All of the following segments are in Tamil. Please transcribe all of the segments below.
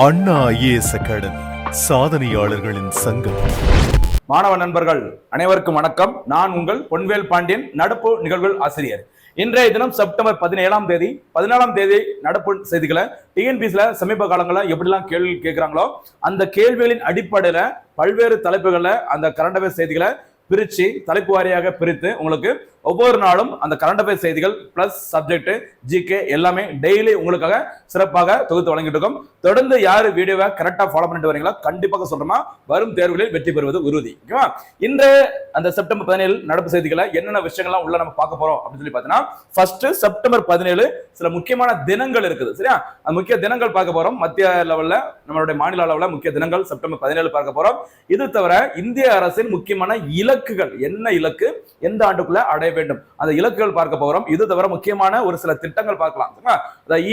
அண்ணா ஐஏஎஸ் அகாடமி சாதனையாளர்களின் சங்கம். மாணவ நண்பர்கள் அனைவருக்கும் வணக்கம். நான் உங்கள் பொன்வேல் பாண்டியன், நடப்பு நிகழ்வுகள் ஆசிரியர். இன்றைய தினம் செப்டம்பர் 17ஆம் தேதி 14ஆம் தேதி நடப்பு செய்திகளை டிஎன்பிசில சமீப காலங்களில் எப்படிலாம் கேள்வி கேட்கிறாங்களோ அந்த கேள்விகளின் அடிப்படையில பல்வேறு தலைப்புகள்ல அந்த கரண்ட் அஃபேர்ஸ் செய்திகளை பிரிச்சு தலைப்பு வாரியாக பிரித்து உங்களுக்கு ஒவ்வொரு நாளும் அந்த கரண்ட் அஃபேர்ஸ் செய்திகள் பிளஸ் சப்ஜெக்ட் ஜிகே எல்லாமே டெய்லி உங்களுக்காக சிறப்பாக தொகுத்து வழங்கிட்டு இருக்கோம். தொடர்ந்து யாரு வீடியோவை கரெக்டா ஃபாலோ பண்ணிட்டு வரீங்களோ கண்டிப்பாக சொல்றோமா வரும் தேர்வுகளில் வெற்றி பெறுவது உறுதி. ஓகேவா? இன்று அந்த செப்டம்பர் 17 நடப்பு செய்திகளை என்னென்ன விஷயங்கள்லாம் உள்ள நம்ம பார்க்க போறோம் அப்படின்னு சொல்லி பார்த்தீங்கன்னா, ஃபர்ஸ்ட் செப்டம்பர் 17 சில முக்கியமான தினங்கள் இருக்குது. சரியா? அந்த முக்கிய தினங்கள் பார்க்க போறோம். மத்திய லெவல்ல நம்மளுடைய மாநில அளவுல முக்கிய தினங்கள் செப்டம்பர் 17 பார்க்க போறோம். இது தவிர இந்திய அரசின் முக்கியமான இலக்குகள், என்ன இலக்கு எந்த ஆண்டுக்குள்ள அடைய வேண்டும் அந்த இலக்குகள் பார்க்க போறோம். இது தவிர முக்கியமான ஒரு சில திட்டங்கள் பார்க்கலாம்.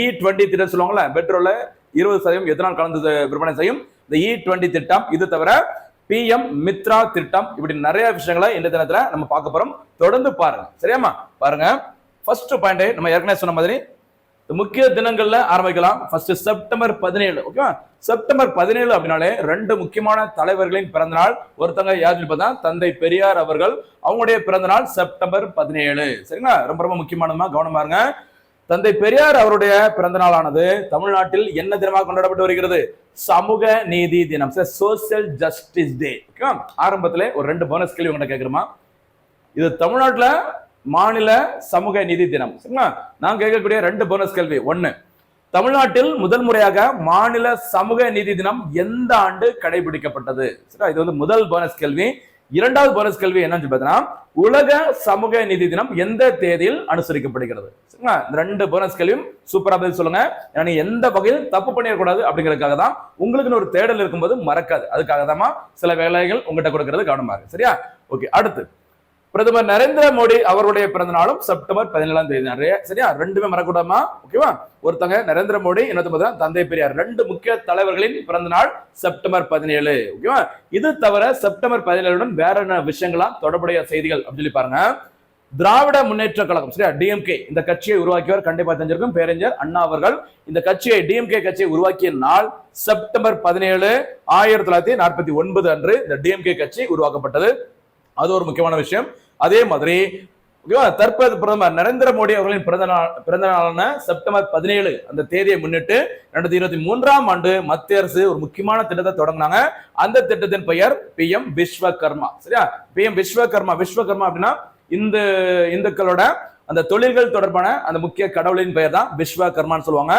E20 திட்டம் சொல்லுவாங்கல்ல, பெட்ரோல்ல 20% எத்தனால் கலந்து விற்பனை செய்யும் இந்த E20 திட்டம். இது தவிர PM மித்ரா திட்டம், இப்படி நிறைய விஷயங்களை இந்த தினத்துல நம்ம பார்க்க போறோம். தொடர்ந்து பாருங்க. சரியாமா? பாருங்க. ஃபர்ஸ்ட் பாயிண்ட் நம்ம ஏற்கனவே சொன்ன மாதிரி முக்கிய தினங்கள்ல ஆரம்பிக்கலாம். First September 17. ஓகேவா? செப்டம்பர் 17 அப்படின்னாலே ரெண்டு முக்கியமான தலைவர்களின் பிறந்தநாள். ஒருத்தங்க யாருன்னு பார்த்தா தந்தை பெரியார் அவர்கள், அவங்களுடைய பிறந்தநாள் செப்டம்பர் 17. சரிங்களா? ரொம்ப ரொம்ப முக்கியமானமா கவனமா இருங்க. தந்தை பெரியார் அவருடைய பிறந்த நாளானது தமிழ்நாட்டில் என்ன தினமாக கொண்டாடப்பட்டு வருகிறது? சமூக நீதி தினம், சோசியல் ஜஸ்டிஸ் டே. ஓகேவா? ஆரம்பத்திலே ஒரு ரெண்டு போனஸ் கேள்வி உங்கள்கிட்ட கேட்கிறோமா? இது தமிழ்நாட்டுல மாநில சமூக நீதி தினம். சரிங்களா? நான் கேட்கக்கூடிய ரெண்டு போனஸ் கேள்வி. ஒன்னு, தமிழ்நாட்டில் முதல் முறையாக மாநில சமூக நீதி தினம் எந்த ஆண்டு கடைபிடிக்கப்பட்டது? இது வந்து முதல் போனஸ் கேள்வி. இரண்டாவது போனஸ் கேள்வி என்னன்னு பார்த்தீங்கன்னா, உலக சமூக நீதி தினம் எந்த தேதியில் அனுசரிக்கப்படுகிறது? சரிங்களா? இந்த ரெண்டு போனஸ் கேள்வியும் சூப்பரா பதில் சொல்லுங்க. ஏன்னா எந்த வகையில் தப்பு பண்ணிடக்கூடாது அப்படிங்கிறதுக்காக தான். உங்களுக்குன்னு ஒரு தேடல் இருக்கும்போது மறக்காது, அதுக்காக தான் சில வேலைகள் உங்ககிட்ட கொடுக்கறது கவனமா இருக்கு. சரியா? ஓகே. அடுத்து பிரதமர் நரேந்திர மோடி அவருடைய பிறந்த நாளும் செப்டம்பர் 17ஆம் தேதி. சரியா? ரெண்டுமே மறக்கூடாமா? ஓகேவா? ஒருத்தங்க நரேந்திர மோடி, இன்னொரு தந்தை பெரியார், ரெண்டு முக்கிய தலைவர்களின் பிறந்த நாள் செப்டம்பர் 17. ஓகேவா? இது தவிர செப்டம்பர் 17 வேற என்ன விஷயங்கள்லாம் தொடர்புடைய செய்திகள் அப்படின்னு சொல்லி பாருங்க. திராவிட முன்னேற்ற கழகம், சரியா, டிஎம்கே, இந்த கட்சியை உருவாக்கியவர் கண்டிப்பா தெரிஞ்சிருக்கும், பேரறிஞர் அண்ணா அவர்கள். இந்த கட்சியை, டிஎம்கே கட்சியை உருவாக்கிய நாள் செப்டம்பர் 17, 1949 அன்று இந்த டிஎம்கே கட்சி உருவாக்கப்பட்டது. அது ஒரு முக்கியமான விஷயம். அதே மாதிரி தற்போது பிரதமர் நரேந்திர மோடி அவர்களின் பிறந்த நாளான செப்டம்பர் 17 அந்த தேதியை முன்னிட்டு 2023ஆம் ஆண்டு மத்திய அரசு ஒரு முக்கியமான திட்டத்தை தொடங்கினாங்க. அந்த திட்டத்தின் பெயர் PM விஸ்வகர்மா. சரியா? PM விஸ்வகர்மா. விஸ்வகர்மா அப்படின்னா இந்த இந்துக்களோட அந்த தொழில்கள் தொடர்பான அந்த முக்கிய கடவுளின் பெயர் தான் விஸ்வகர்மான்னு சொல்லுவாங்க.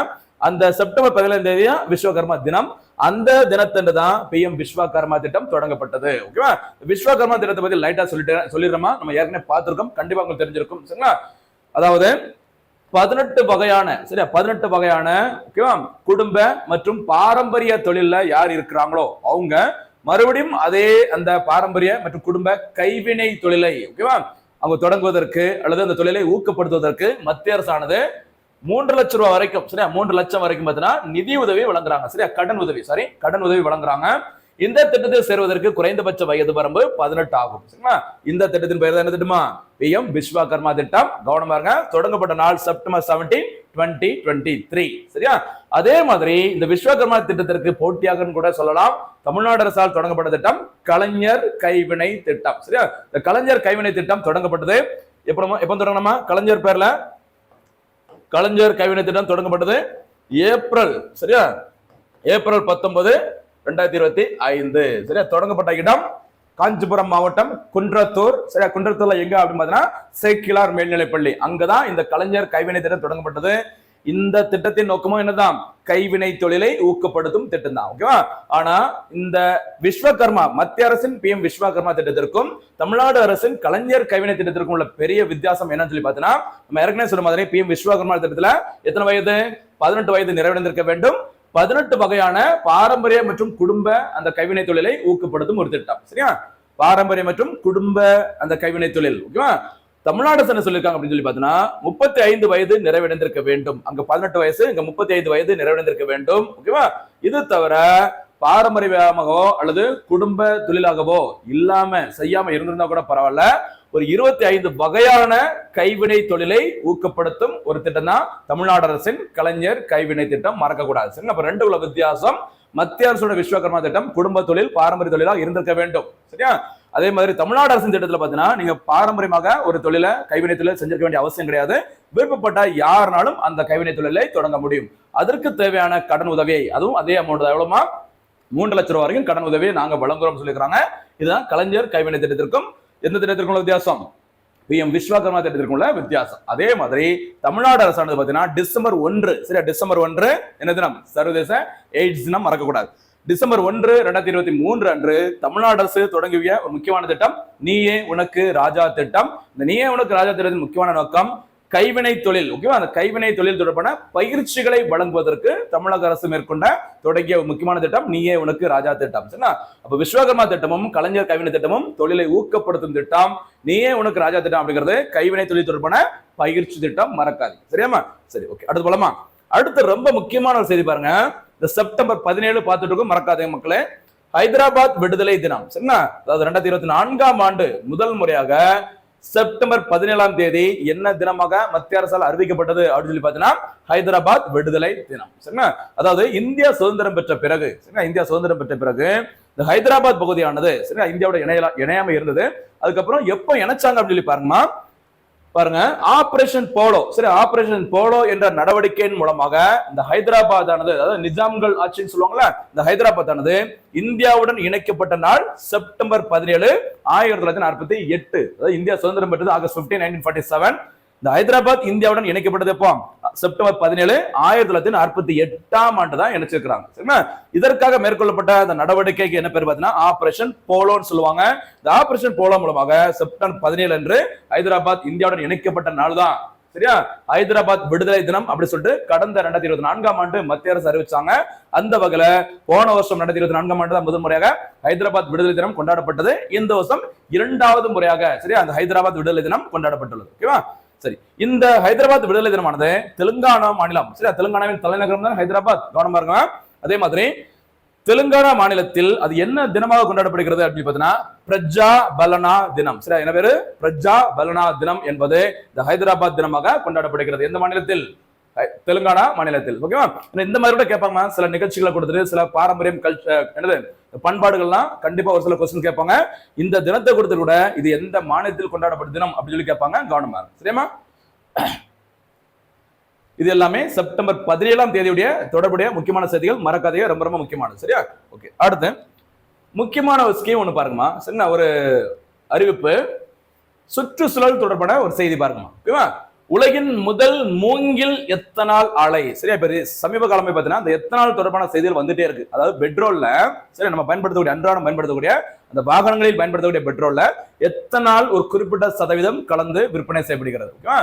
அந்த செப்டம்பர் 17ஆம் தேதி விஸ்வகர்மா தினம். அந்த தினத்தன்று தான் PM விஸ்வகர்மா திட்டம் தொடங்கப்பட்டது. ஓகேவா? விஸ்வகர்மா திட்டத்தை பத்தி லைட்டா சொல்லிடுறோமா? நம்ம ஏற்கனவே பார்த்திருக்கோம், கண்டிப்பா உங்களுக்கு தெரிஞ்சிருக்கும். சரிங்களா? அதாவது 18 வகையான, சரியா, 18 வகையான ஓகேவா குடும்ப மற்றும் பாரம்பரிய தொழில்ல யார் இருக்கிறாங்களோ அவங்க மறுபடியும் அதே அந்த பாரம்பரிய மற்றும் குடும்ப கைவினை தொழிலை ஓகேவா அவங்க தொடங்குவதற்கு அல்லது அந்த தொழிலை ஊக்கப்படுத்துவதற்கு மத்திய அரசானது 3 லட்சம் ரூபாய் வரைக்கும், சரியா, 3 லட்சம் வரைக்கும் பார்த்தீங்கன்னா நிதி உதவி வழங்குறாங்க. சரியா? கடன் உதவி வழங்குறாங்க. இந்த திட்டத்தில் சேருவதற்கு குறைந்தபட்ச வயது வரம்பு 18 ஆகும். சரிங்களா? இந்த திட்டத்தின் பெயர் என்ன திட்டமா? PM விஸ்வகர்மா திட்டம். கவனமா இருங்க. தொடங்கப்பட்ட நாள் செப்டம்பர் 17, 2023. சரியா? அதே மாதிரி இந்த விஸ்வகர்மா திட்டத்திற்கு போட்டியாக கூட சொல்லலாம் தமிழ்நாடு அரசால் தொடங்கப்பட்ட திட்டம் கலைஞர் கைவினை திட்டம். சரியா? இந்த கலைஞர் கைவினை திட்டம் தொடங்கப்பட்டது எப்ப தொடங்கணுமா? கலைஞர் பேர்ல கலைஞர் கைவினை திட்டம் தொடங்கப்பட்டது ஏப்ரல், சரியா, ஏப்ரல் 19, 2025. சரியா? தொடங்கப்பட்ட இடம் காஞ்சிபுரம் மாவட்டம் குன்றத்தூர். சரியா? குன்றத்தூர்ல எங்க அப்படின்னு பாத்தீங்கன்னா சேக்கிலார் மேல்நிலைப்பள்ளி. அங்கதான் இந்த கலைஞர் கைவினை திட்டம் தொடங்கப்பட்டது. இந்த திட்டத்தின் நோக்கமும் என்னதான்? கைவினை தொழிலை ஊக்கப்படுத்தும் திட்டம் தான். ஓகேவா? ஆனா இந்த விஸ்வகர்மா, மத்திய அரசின் PM விஸ்வகர்மா திட்டத்திற்கும் தமிழ்நாடு அரசின் கலைஞர் கைவினை திட்டத்திற்கும் உள்ள பெரிய வித்தியாசம் என்னன்னு சொல்லி பார்த்தீங்கன்னா, நம்ம ஏற்கனவே சொன்ன மாதிரி PM விஸ்வகர்மா திட்டத்துல எத்தனை வயது? 18 வயது நிறைவடைந்திருக்க வேண்டும். 18 வகையான பாரம்பரிய மற்றும் குடும்ப அந்த கைவினை தொழிலை ஊக்கப்படுத்தும் ஒரு திட்டம். சரியா? பாரம்பரிய மற்றும் குடும்ப அந்த கைவினை தொழில். ஓகேவா? தமிழ்நாடு என்ன சொல்லியிருக்காங்க அப்படின்னு சொல்லி பார்த்தீங்கன்னா 35 வயது நிறைவடைந்திருக்க வேண்டும். அங்க 18 வயசு, இங்க 35 வயது நிறைவடைந்திருக்க வேண்டும். ஓகேவா? இது தவிர பாரம்பரியமாகவோ அல்லது குடும்ப தொழிலாகவோ இல்லாம செய்யாம இருந்திருந்தா கூட பரவாயில்ல, ஒரு 25 வகையான கைவினை தொழிலை ஊக்கப்படுத்தும் ஒரு திட்டம் தான் தமிழ்நாடு அரசின் கலைஞர் கைவினை திட்டம். மறக்கக்கூடாது. சரி, அப்ப ரெண்டு உள்ள வித்தியாசம். மத்திய அரசோட விஸ்வகர்மா திட்டம் குடும்ப தொழில் பாரம்பரிய தொழிலாக இருந்திருக்க வேண்டும். சரியா? அதே மாதிரி தமிழ்நாடு அரசின் திட்டத்துல பாத்தீங்கன்னா நீங்க பாரம்பரியமாக ஒரு தொழிலை கைவினை தொழில் செஞ்சிருக்க வேண்டிய அவசியம் கிடையாது. விருப்பப்பட்ட யாருனாலும் அந்த கைவினை தொழிலை தொடங்க முடியும். அதற்கு தேவையான கடன் உதவியை, அதுவும் அதே அமௌண்ட் எவ்வளவுமா, 3 லட்சம் ரூபாய் வரைக்கும் கடன் உதவியை நாங்க வழங்குறோம் சொல்லிக்கிறாங்க. இதுதான் கலைஞர் கைவினை திட்டத்திற்கும் எந்த திட்டத்திற்கும் வித்தியாசம், PM விஸ்வகர்மா திட்டத்திற்குள்ள வித்தியாசம். அதே மாதிரி தமிழ்நாடு அரசானது பாத்தீங்கன்னா டிசம்பர் 1, சரியா, டிசம்பர் 1 என்ன தினம்? சர்வதேச எய்ட்ஸ் தினம். மறக்கக்கூடாது. டிசம்பர் 1, 2023 அன்று தமிழ்நாடு அரசு தொடங்கிய ஒரு முக்கியமான திட்டம் நீயே உனக்கு ராஜா திட்டம். இந்த நீயே உனக்கு ராஜா திட்டத்தின் முக்கியமான நோக்கம் கைவினை தொழில். ஓகேவா? அந்த கைவினை தொழில் தொடர்பான பயிற்சிகளை வழங்குவதற்கு தமிழக அரசு மேற்கொண்ட தொடங்கிய முக்கியமான திட்டம் நீயே உனக்கு ராஜா திட்டம். சரிங்களா? அப்ப விஸ்வகர்மா திட்டமும் கலைஞர் கைவினை திட்டமும் தொழிலை ஊக்கப்படுத்தும் திட்டம். நீயே உனக்கு ராஜா திட்டம் அப்படிங்கிறது கைவினை தொழில் தொடர்பான பயிற்சி திட்டம். மறக்காது. சரியாமா? சரி, ஓகே. அடுத்து போலாமா? அடுத்து ரொம்ப முக்கியமான ஒரு செய்தி பாருங்க. இந்த செப்டம்பர் 17 பார்த்துட்டு இருக்கும், மறக்காதீங்க மக்களே. ஹைதராபாத் விடுதலை தினம். சரிங்களா? அதாவது 2024ஆம் ஆண்டு முதல் முறையாக செப்டம்பர் 17ஆம் தேதி என்ன தினமாக மத்திய அரசால் அறிவிக்கப்பட்டது அப்படின்னு சொல்லி பாத்தீங்கன்னா ஹைதராபாத் விடுதலை தினம். சரிங்களா? அதாவது இந்தியா சுதந்திரம் பெற்ற பிறகு, சரிங்களா, இந்தியா சுதந்திரம் பெற்ற பிறகு இந்த ஹைதராபாத் பகுதியானது, சரிங்களா, இந்தியாவோட இணையாம இருந்தது. அதுக்கப்புறம் எப்ப இணைச்சாங்க அப்படின்னு சொல்லி பாருங்க, ஆபரேஷன் போலோ. சரி, ஆபரேஷன் போலோ என்ற நடவடிக்கையின் மூலமாக இந்த ஹைதராபாத் ஆனது, அதாவது நிஜாம்கள் ஆட்சின்னு சொல்லுவாங்கல்ல, இந்த ஹைதராபாத் ஆனது இந்தியாவுடன் இணைக்கப்பட்ட நாள் செப்டம்பர் 17, 1948. அதாவது இந்தியா சுதந்திரம் பெற்றது ஆகஸ்ட் 15, 1947. இந்த ஹைதராபாத் இந்தியாவுடன் இணைக்கப்பட்டது எப்போ? செப்டம்பர் 17, 1948ஆம் ஆண்டு தான் இணைச்சிருக்கிறாங்க. சரிங்களா? இதற்காக மேற்கொள்ளப்பட்ட அந்த நடவடிக்கைக்கு என்ன பேர் பார்த்தீங்கன்னா ஆபரேஷன் போலோன்னு சொல்லுவாங்க. இந்த ஆபரேஷன் போலோ மூலமாக செப்டம்பர் 17 அன்று ஹைதராபாத் இந்தியாவுடன் இணைக்கப்பட்ட நாள் தான், சரியா, ஹைதராபாத் விடுதலை தினம் அப்படி சொல்லிட்டு கடந்த 2024ஆம் ஆண்டு மத்திய அரசு அறிவிச்சாங்க. அந்த வகையில போன வருஷம் 2024ஆம் ஆண்டு தான் முதல் முறையாக ஹைதராபாத் விடுதலை தினம் கொண்டாடப்பட்டது. இந்த வருஷம் 2வது முறையாக, சரியா, அந்த ஹைதராபாத் விடுதலை தினம் கொண்டாடப்பட்டுள்ளது. ஓகேவா? சரி, இந்த ஹைதராபாத் விடுதலை தினமானது தெலுங்கானா மாநிலம், சரியா, தெலுங்கானாவின் தலைநகரம் தான் ஹைதராபாத். கவனமா இருங்க. அதே மாதிரி தெலுங்கானா மாநிலத்தில் அது என்ன தினமாக கொண்டாடப்படுகிறது அப்படின்னு பார்த்தீங்கன்னா பிரஜா பலனா தினம். சரியா, என்ன பேரு? பிரஜா பலனா தினம் என்பது இந்த ஹைதராபாத் தினமாக கொண்டாடப்படுகிறது. எந்த மாநிலத்தில்? தெலுங்கானா மாநிலத்தில். ஓகேவா? இந்த மாதிரி கூட கேட்பாங்க, சில நிகழ்ச்சிகளை கொடுத்துட்டு சில பாரம்பரியம் என்னது பண்பாடுகள்லாம் கண்டிப்பா ஒரு சில கொஸ்டின் கேட்பாங்க. இந்த தினத்தை கொடுத்து கூட இது எந்த மாநிலத்தில் கொண்டாடப்பட்ட தினம் அப்படின்னு சொல்லி கேட்பாங்க. கவனமா இருக்கு. சரியாமா? இது எல்லாமே செப்டம்பர் 17ஆம் தேதியுடைய தொடர்புடைய முக்கியமான செய்திகள். மறக்காதீங்க, ரொம்ப ரொம்ப முக்கியமானது. சரியா? ஓகே. அடுத்து முக்கியமான ஒரு ஸ்கீம் ஒண்ணு பாருங்கம்மா. சரிங்களா? ஒரு அறிவிப்பு, சுற்றுச்சூழல் தொடர்பான ஒரு செய்தி பாருங்கம்மா. ஓகேவா? உலகின் முதல் மூங்கில் எத்தனால் ஆலை. சரியா? இப்ப சமீப காலமே பார்த்தீங்கன்னா இந்த எத்தனால் தொடர்பான செய்திகள் வந்துட்டே இருக்கு. அதாவது பெட்ரோல்ல, சரி, நம்ம பயன்படுத்தக்கூடிய அன்றாடம் பயன்படுத்தக்கூடிய அந்த வாகனங்களில் பயன்படுத்தக்கூடிய பெட்ரோல்ல எத்தனால் ஒரு குறிப்பிட்ட சதவீதம் கலந்து விற்பனை செய்யப்படுகிறது. ஓகேவா?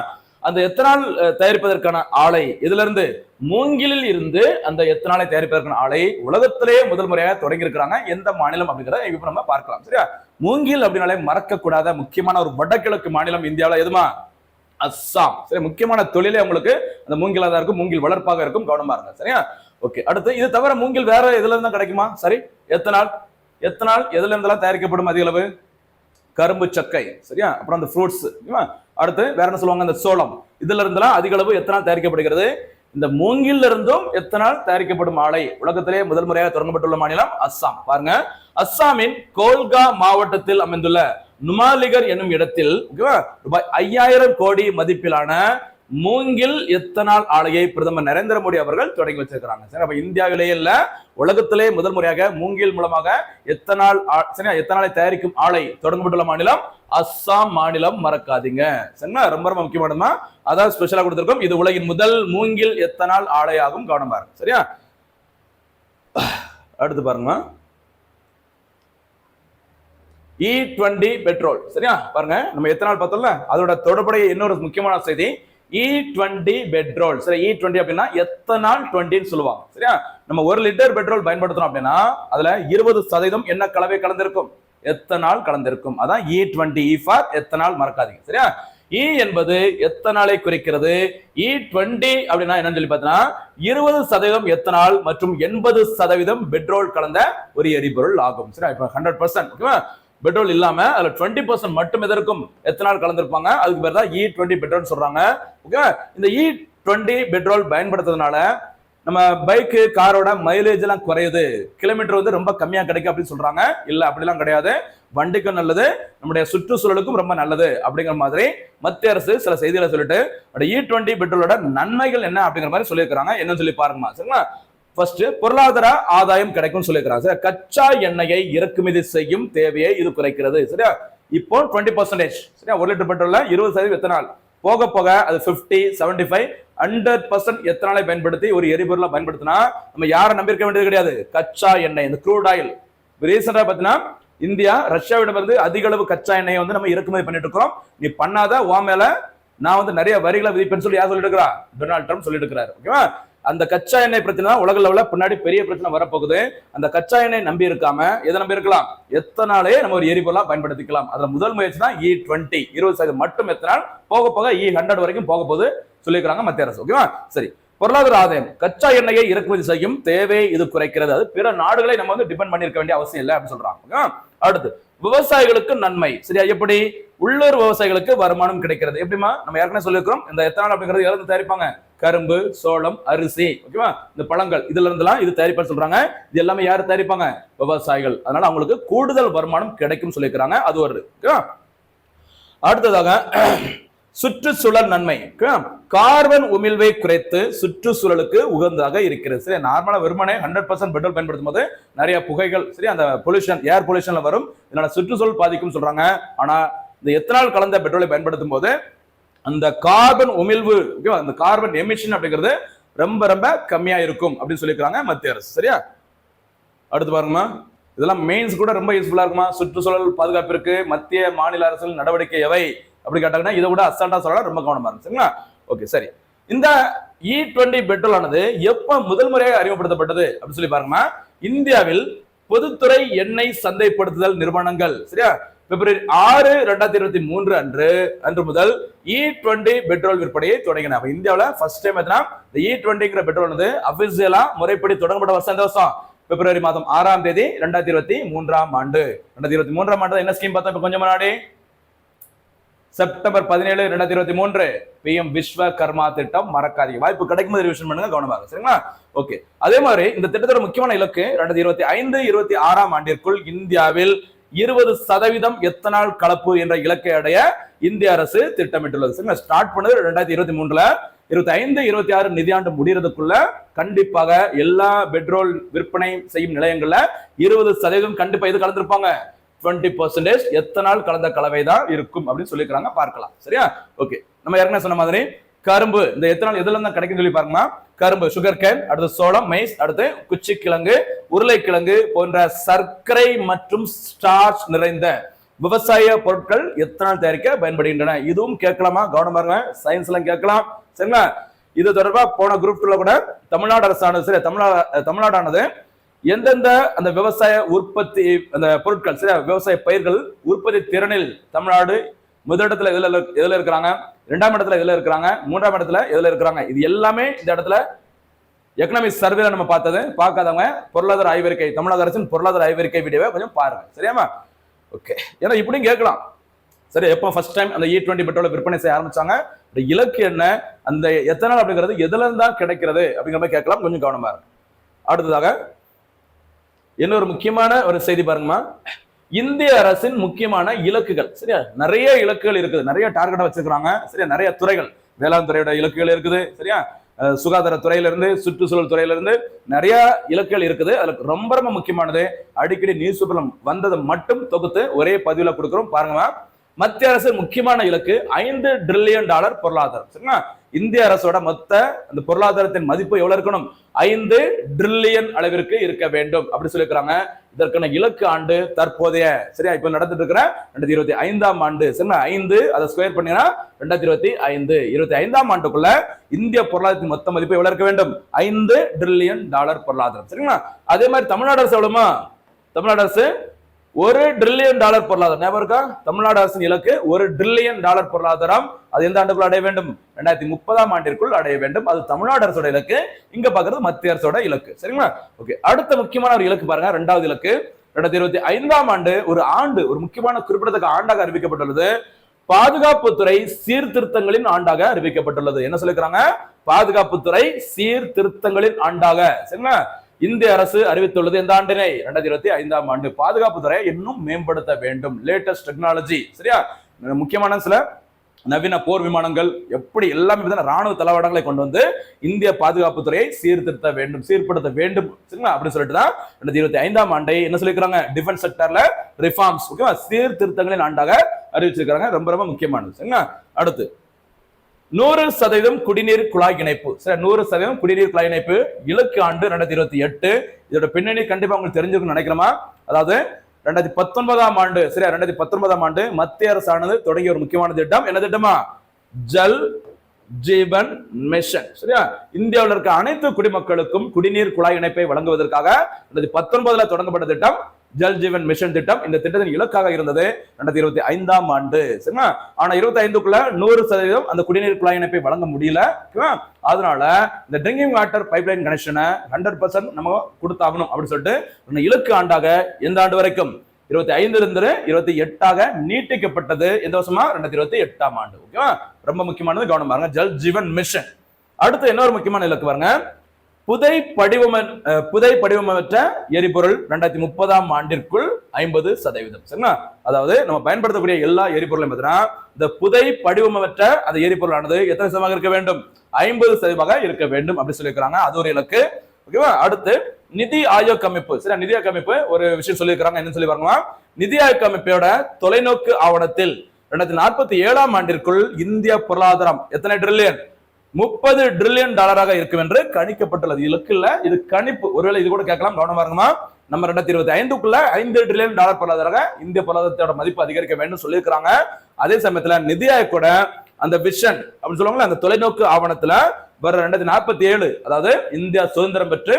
அந்த எத்தனால் தயாரிப்பதற்கான ஆலை இதுல இருந்து மூங்கிலில் இருந்து அந்த எத்தனாலை தயாரிப்பதற்கான ஆலை உலகத்திலேயே முதல் முறையாக தொடங்கி இருக்கிறாங்க. எந்த மாநிலம் அப்படிங்கிறத இப்ப நம்ம பார்க்கலாம். சரியா? மூங்கில் அப்படின்னாலே மறக்க கூடாத முக்கியமான ஒரு வடகிழக்கு மாநிலம் இந்தியாவில் எதுமா? அஸ்ஸாம். சரி, முக்கியமான தொழிலே உங்களுக்கு அந்த மூங்கிலா தான் இருக்கும், மூங்கில் வளர்ப்பாக இருக்கும். கவனமா இருங்க. சரியா? ஓகே. அடுத்து இது தவிர மூங்கில் வேற எதுல இருந்தா கிடைக்குமா? சரி, எத்தனால் எதுல இருந்தெல்லாம் தயாரிக்கப்படும் அதிக அளவு? கரும்பு சக்கை. சரியா? அப்புறம் அந்த ஃப்ரூட்ஸ். அடுத்து வேற என்ன சொல்லுவாங்க? அந்த சோளம். இதுல இருந்தெல்லாம் அதிக அளவு எத்தனால் தயாரிக்கப்படுகிறது. இந்த மூங்கில் இருந்தும் எத்தனால் தயாரிக்கப்படும் ஆலை உலகத்திலே முதல் முறையாக தொடங்கப்பட்டுள்ள மாநிலம் அஸ்ஸாம். பாருங்க, அஸ்ஸாமின் கோல்கா மாவட்டத்தில் அமைந்துள்ள நுமாலிகர் என்னும் இடத்தில் ரூபாய் 5000 கோடி மதிப்பிலான மூங்கில் எத்தனால் ஆலையை பிரதமர் நரேந்திர மோடி அவர்கள் தொடங்கி வச்சிருக்கிறாங்க. சரி, அப்ப இந்தியாவிலேயே இல்ல உலகத்திலே முதல் முறையாக மூங்கில் மூலமாக எத்தனாலை தயாரிக்கும் ஆலை தொடங்கப்பட்டுள்ள மாநிலம் அஸ்ஸாம் மாநிலம். மறக்காதீங்க. சரிங்களா? ரொம்ப ரொம்ப முக்கியமானதுமா, அதாவது ஸ்பெஷலா கொடுத்திருக்கோம். இது உலகின் முதல் மூங்கில் எத்தனால் ஆலையாகும். கவனமா இருக்கு. சரியா? அடுத்து பாருங்க, E20 பெட்ரோல். சரியா? பாருங்க, நம்ம எத்தனால் பார்த்தோம்ல, அதோட தொடர்புடைய இன்னொரு முக்கியமான செய்தி E20 பெட்ரோல். சரி, E20 அப்படின்னா எத்தனால் 20ன்னு சொல்லுவாங்க. சரியா? நம்ம 1 லிட்டர் பெட்ரோல் பயன்படுத்துறோம் அப்படின்னா அதுல 20% என்ன கலவை கலந்திருக்கும்? எத்தனால் கலந்திருக்கும். அதான் E20. E for ethanol. மறக்காதீங்க. சரியா? E என்பது எத்தனாலை குறிக்கிறது. E20 அப்படின்னா என்னன்னு சொல்லி பார்த்தீங்கன்னா 20% எத்தனால் மற்றும் 80% பெட்ரோல் கலந்த ஒரு எரிபொருள் ஆகும். சரியா? இப்ப 100%. ஓகேவா? பெட்ரோல் இல்லாம அதுல 20% மட்டும் எதற்கும் எத்தனால் கலந்திருப்பாங்க. அதுக்கு பேர் தான் E20 பெட்ரோல் சொல்றாங்க. ஓகே, இந்த E20 பெட்ரோல் பயன்படுத்துறதுனால நம்ம பைக்கு காரோட மைலேஜ் எல்லாம் குறையுது, கிலோமீட்டர் வந்து ரொம்ப கம்மியா கிடைக்கும் அப்படின்னு சொல்றாங்க. இல்ல அப்படிலாம் கிடையாது, வண்டிக்கும் நல்லது, நம்முடைய சுற்றுச்சூழலுக்கும் ரொம்ப நல்லது அப்படிங்கிற மாதிரி மத்திய அரசு சில செய்திகளை சொல்லிட்டு E20 பெட்ரோலோட நன்மைகள் என்ன அப்படிங்கிற மாதிரி சொல்லியிருக்காங்க. என்னன்னு சொல்லி பாருங்கம்மா. சரிங்களா, ஃபர்ஸ்ட் பொருளாதார ஆதாயம் கிடைக்கும் சொல்லியிருக்காங்க. கச்சா எண்ணெயை இறக்குமதி செய்யும் தேவையை இது குறைக்கிறது. சரியா, இப்போ 20%, சரியா, 1 லிட்டர் பெட்ரோல்ல 20% எத்தனால், போக போக அது 50, 75, 100% எத்தனாலை பயன்படுத்தி ஒரு எரிபொருளை பயன்படுத்தினா நம்ம யாரை நம்பியிருக்க வேண்டியது கிடையாது. கச்சா எண்ணெய், இந்த க்ரூட் ஆயில், ரீசெண்டா பாத்தீங்கன்னா இந்தியா ரஷ்யாவிடமிருந்து அதிக அளவு கச்சா எண்ணெயை வந்து நம்ம இறக்குமதி பண்ணிட்டு இருக்கிறோம். நீ பண்ணாத வா மேல நான் வந்து நிறைய வரிகளை விதிப்பேன்னு சொல்லி யார் சொல்லிட்டு இருக்கிறா? டொனால்ட் ட்ரம்ப் சொல்லிட்டு இருக்கிறாரு. ஓகேவா, அந்த கச்சா எண்ணெய் பிரச்சனை உலக லெவல்ல பின்னாடி பெரிய பிரச்சனை வரப்போகுது. அந்த கச்சா எண்ணெய் நம்பி இருக்காம எதை நம்பி இருக்கலாம்? எத்தனாலே நம்ம ஒரு எரிபொருளா பயன்படுத்திக்கலாம். அதுல முதல் முயற்சி தான் E20, 20% மட்டும் எத்தனால், போக போக E100 வரைக்கும் போக போது சொல்லியிருக்காங்க மத்திய அரசு. ஓகேவா, சரி. பொருளாதார ஆதாயம், கச்சா எண்ணெயை இறக்குமதி செய்யும் தேவை இது குறைக்கிறது. அது பிற நாடுகளை நம்ம வந்து டிபெண்ட் பண்ணிருக்க வேண்டிய அவசியம் இல்லை அப்படின்னு சொல்றாங்க. அடுத்து விவசாயிகளுக்கு நன்மை. சரியா, எப்படி? உள்ளூர் விவசாயிகளுக்கு வருமானம் கிடைக்கிறது. எப்படிமா? நம்ம ஏற்கனவே சொல்லியிருக்கிறோம், இந்த எத்தனால் அப்படிங்கிறது எல்லாம் தயாரிப்பாங்க, கரும்பு, சோளம், அரிசி, ஓகேவா, இந்த பழங்கள், இதுல இருந்தெல்லாம் இது தயாரிப்பான்னு சொல்றாங்க. இது எல்லாமே யாரு தயாரிப்பாங்க? விவசாயிகள். அதனால அவங்களுக்கு கூடுதல் வருமானம் கிடைக்கும் சொல்லியிருக்கிறாங்க. அது ஒரு. அடுத்ததாக சுற்றுச்சூழல் நன்மை, கார்பன் உமிழ்வை குறைத்து சுற்றுச்சூழலுக்கு உகந்ததாக இருக்கிறது. சரி, நார்மலா வெறுமனே 100% பெட்ரோல் பயன்படுத்தும் போது நிறைய புகைகள், சரி, அந்த பொல்யூஷன், ஏர் பொல்யூஷன்ல வரும், இதனால சுற்றுச்சூழல் பாதிக்கும் சொல்றாங்க. ஆனா இந்த எத்தனால் கலந்த பெட்ரோலை பயன்படுத்தும் போது அந்த கார்பன் உமிழ்வு, அந்த கார்பன் எமிஷன் அப்படிங்கிறது ரொம்ப ரொம்ப கம்மியா இருக்கும் அப்படின்னு சொல்லியிருக்காங்க மத்திய அரசு. சரியா, அடுத்து பாருங்கம்மா, இதெல்லாம் மெயின்ஸ் கூட ரொம்ப யூஸ்ஃபுல்லா இருக்குமா? சுற்றுச்சூழல் பாதுகாப்பிற்கு மத்திய மாநில அரசின் நடவடிக்கை எவை அப்படி கேட்டாங்கன்னா இதை விட அசால்ட்டா சொல்லலாம், ரொம்ப கவனமா இருக்கு. சரிங்களா, ஓகே, சரி. இந்த E20 பெட்ரோல் ஆனது எப்ப முதல் முறையாக அறிமுகப்படுத்தப்பட்டது அப்படின்னு சொல்லி பாருங்கம்மா, இந்தியாவில் பொதுத்துறை எண்ணெய் சந்தைப்படுத்துதல் நிறுவனங்கள், சரியா, பிப்ரவரி 6, 2023 அன்று முதல் E20 பெட்ரோல் விற்பனையை தொடங்கின. அப்ப இந்தியாவில் ஃபர்ஸ்ட் டைம் எத்தனா இந்த E20ங்கிற பெட்ரோல் வந்து அபிஷியலா முறைப்படி தொடங்கப்பட்ட வருஷம் இந்த வருஷம் பிப்ரவரி மாதம் 6ஆம் தேதி 2023ஆம் ஆண்டு. 2023ஆம் ஆண்டு என்ன ஸ்கீம் பார்த்தா இப்ப கொஞ்சம் முன்னாடி செப்டம்பர் 17, 2023 PM விஸ்வகர்மா திட்டம். மறக்காதீங்க, வாய்ப்பு கிடைக்கும் போது ரிவிஷன் பண்ணுங்க, கவனமாக. சரிங்களா, ஓகே. அதே மாதிரி இந்த திட்டத்தோட முக்கியமான இலக்கு 2025, 26ஆம் ஆண்டிற்குள் இந்தியாவில் 20% எத்தனால் கலப்பு என்ற இலக்கை அடைய இந்திய அரசு திட்டமிட்டுள்ளது. சரிங்களா, ஸ்டார்ட் பண்ணது 2023ல, 25, 26 நிதியாண்டு முடிகிறதுக்குள்ள கண்டிப்பாக எல்லா பெட்ரோல் விற்பனை செய்யும் நிலையங்கள்ல 20% கண்டிப்பா இது கலந்துருப்பாங்க. 20% எத்தனால் கலந்த கலவை தான் இருக்கும் அப்படின்னு சொல்லிக்கிறாங்க. பார்க்கலாம். சரியா, ஓகே. நம்ம ஏற்கனவே சொன்ன மாதிரி கரும்பு, இந்த எத்தனால் எதுல இருந்தா கிடைக்கும் சொல்லி பாருங்க. கரும்பு, சுகர் கேன், அடுத்து சோளம், மைஸ், அடுத்து குச்சி கிழங்கு, உருளைக்கிழங்கு போன்ற சர்க்கரை மற்றும் ஸ்டார்ச் நிறைந்த விவசாய பொருட்கள் எத்தனால் தயாரிக்க பயன்படுகின்றன. இதுவும் கேட்கலாமா? கவனமா இருங்க, சயின்ஸ் எல்லாம் கேட்கலாம். சரிங்களா, இது தொடர்பா போன குரூப் 2ல கூட தமிழ்நாடு அரசானது, சரி, தமிழ்நாடானது எந்தெந்த அந்த விவசாய உற்பத்தி அந்த பொருட்கள், சரி, விவசாய பயிர்கள் உற்பத்தி திறனில் தமிழ்நாடு முதலிடத்துல எதுல இருக்கிறாங்க, 2ஆம் இடத்துல எதுல இருக்கிறாங்க, 3ஆம் இடத்துல எதுல இருக்கிறாங்க, இது எல்லாமே இந்த இடத்துல எக்கனாமிக் சர்வேல நம்ம பார்த்தது. பார்க்காதவங்க பொருளாதார ஆய்வறிக்கை, தமிழக அரசின் பொருளாதார ஆய்வறிக்கை வீடியோவை கொஞ்சம் பாருங்க. சரியாமா, ஓகே. ஏன்னா இப்படியும் கேட்கலாம். சரி, எப்போ ஃபர்ஸ்ட் டைம் அந்த E20 பெட்ரோலை விற்பனை செய்ய ஆரம்பிச்சாங்க, இலக்கு என்ன, அந்த எத்தனால் அப்படிங்கிறது எதுல இருந்தா கிடைக்கிறது அப்படிங்கிற மாதிரி கேட்கலாம், கொஞ்சம் கவனமா இருக்கு. அடுத்ததாக இன்னொரு முக்கியமான ஒரு செய்தி பாருங்கம்மா, இந்திய அரசின் முக்கியமான இலக்குகள். சரியா, நிறைய இலக்குகள் இருக்குது, நிறைய டார்கெட்டா வச்சிருக்காங்க. சரியா, நிறைய துறைகள், வேளாண் துறையோட இலக்குகள் இருக்குது. சரியா, சுகாதார துறையில இருந்து சுற்றுச்சூழல் துறையில இருந்து நிறைய இலக்குகள் இருக்குது. அதுல ரொம்ப ரொம்ப முக்கியமானது, அடிக்கடி நியூஸ் பேப்பர்ல வந்ததை மட்டும் தொகுத்து ஒரே பதிவுல கொடுக்கிறோம் பாருங்க. மத்திய அரசு முக்கியமான இலக்கு $5 டிரில்லியன் பொருளாதாரம். சரிங்களா, இந்திய அரசோட மொத்த அந்த பொருளாதாரத்தின் மதிப்பு எவ்வளவு இருக்கணும்? 5 டிரில்லியன் அளவிற்கு இருக்க வேண்டும் அப்படி சொல்லியிருக்காங்க. இதற்கான இலக்கு ஆண்டு தற்போதைய, சரியா, இப்ப நடந்துட்டு இருக்கிற 2025ஆம் ஆண்டு. சரிங்களா, 5 அதை ஸ்கொயர் பண்ணீங்கன்னா 2025, 25ஆம் ஆண்டுக்குள்ள இந்திய பொருளாதாரத்தின் மொத்த மதிப்பு எவ்வளவு இருக்க வேண்டும்? $5 டிரில்லியன் பொருளாதாரம். சரிங்களா, அதே மாதிரி தமிழ்நாடு அரசு எவ்வளவுமா? தமிழ்நாடு அரசு $1 டிரில்லியன் பொருளாதாரம். ஞாபகம் இருக்கா? தமிழ்நாடு அரசின் இலக்கு $1 டிரில்லியன் பொருளாதாரம். அது எந்த ஆண்டுக்குள் அடைய வேண்டும்? 2030ஆம் ஆண்டிற்குள் அடைய வேண்டும். அது தமிழ்நாடு அரசோட இலக்கு. இங்க பாக்குறது மத்திய அரசோட இலக்கு. சரிங்களா, ஓகே. அடுத்த முக்கியமான ஒரு இலக்கு பாருங்க, 2வது இலக்கு, 2025ஆம் ஆண்டு ஒரு முக்கியமான குறிப்பிடத்தக்க ஆண்டாக அறிவிக்கப்பட்டுள்ளது. பாதுகாப்புத்துறை சீர்திருத்தங்களின் ஆண்டாக அறிவிக்கப்பட்டுள்ளது. என்ன சொல்லிருக்காங்க? பாதுகாப்புத்துறை சீர்திருத்தங்களின் ஆண்டாக சரிங்களா இந்திய அரசு அறிவித்துள்ளது. இந்த ஆண்டினை 2025ஆம் ஆண்டு பாதுகாப்புத்துறை இன்னும் மேம்படுத்த வேண்டும். லேட்டஸ்ட் டெக்னாலஜி சரியா முக்கியமான சில நவீன போர் விமானங்கள் எப்படி எல்லாமே ராணுவ தளவாடங்களை கொண்டு வந்து இந்திய பாதுகாப்புத்துறையை சீர்படுத்த வேண்டும் சரிங்களா அப்படின்னு சொல்லிட்டு தான் 2025ஆம் ஆண்டை என்ன சொல்லிருக்காங்க டிஃபென்ஸ் செக்டர்ல ரிஃபார்ம்ஸ் ஓகேவா சீர்திருத்தங்களின் ஆண்டாக அறிவிச்சிருக்காங்க. ரொம்ப ரொம்ப முக்கியமானது சரிங்களா. அடுத்து 100% குடிநீர் குழாய் இணைப்பு. சரி 100% குடிநீர் குழாய் இணைப்பு இலக்கு ஆண்டு 2028. இதோட பின்னணி கண்டிப்பா உங்களுக்கு தெரிஞ்சிருக்கும்னு நினைக்கிறோமா? அதாவது 2019ஆம் ஆண்டு சரியா 2019ஆம் ஆண்டு மத்திய அரசானது தொடங்கிய ஒரு முக்கியமான திட்டம். என்ன திட்டமா? ஜல் ஜீவன் மிஷன் சரியா இந்தியாவில் இருக்க அனைத்து குடிமக்களுக்கும் குடிநீர் குழாய் இணைப்பை வழங்குவதற்காக 2019 தொடங்கப்பட்ட திட்டம் ஜல் ஜீவன் மிஷன் திட்டம். இந்த திட்டத்தின் இலக்காக இருந்தது 2025ஆம் ஆண்டு சரிங்களா. ஆனா 25க்குள்ள 100% அந்த குடிநீர் குழாய் இணைப்பை வழங்க முடியல. அதனால இந்த ட்ரிங்கிங் வாட்டர் பைப்லைன் கனெக்ஷனை 100% நம்ம கொடுத்தாகணும் அப்படின்னு சொல்லிட்டு இலக்கு ஆண்டாக எந்த ஆண்டு வரைக்கும் 25 இருந்து 28ஆக நீட்டிக்கப்பட்டது. எந்த வருஷமா? 2028ஆம் ஆண்டு. ஓகேவா ரொம்ப முக்கியமானது கவனம் பாருங்க ஜல் ஜீவன் மிஷன். அடுத்து இன்னொரு முக்கியமான இலக்கு பாருங்க புதை படிவமற்ற எரிபொருள் 2030ஆம் ஆண்டிற்குள் 50% சரிங்களா. அதாவது நம்ம பயன்படுத்தக்கூடிய எல்லா எரிபொருளையும் பார்த்தீங்கன்னா இந்த புதை படிவமற்ற அந்த எரிபொருளானது எத்தனை சதவீதமாக இருக்க வேண்டும்? 50% இருக்க வேண்டும் அப்படி சொல்லியிருக்கிறாங்க. அது ஒரு இலக்கு. ஓகேவா. அடுத்து நிதி ஆயோக் அமைப்பு சரி நிதி ஆயோக் அமைப்பு ஒரு விஷயம் சொல்லியிருக்கிறாங்க. என்ன சொல்லி பாருங்க நிதி ஆயோக் அமைப்போட தொலைநோக்கு ஆவணத்தில் 2047ஆம் ஆண்டிற்குள் இந்திய பொருளாதாரம் எத்தனை ட்ரில்லியன்? 30 ட்ரில்லியன் டாலராக இருக்கும் என்று கணிக்கப்பட்டுள்ளது. இலக்கு இல்ல இது கணிப்பு. ஒருவேளை இது கூட கேட்கலாம் கவனமா இருக்குமா? நம்ம 2025க்குள்ள 5 ட்ரில்லியன் டாலர் பொருளாதார இந்திய பொருளாதாரத்தோட மதிப்பு அதிகரிக்க வேண்டும் சொல்லியிருக்கிறாங்க. அதே சமயத்துல நிதி ஆயோக்கோட அந்த விஷன் அப்படின்னு சொல்லுவாங்களா அந்த தொலைநோக்கு ஆவணத்துல வர 2047 அதாவது இந்தியா சுதந்திரம் பெற்று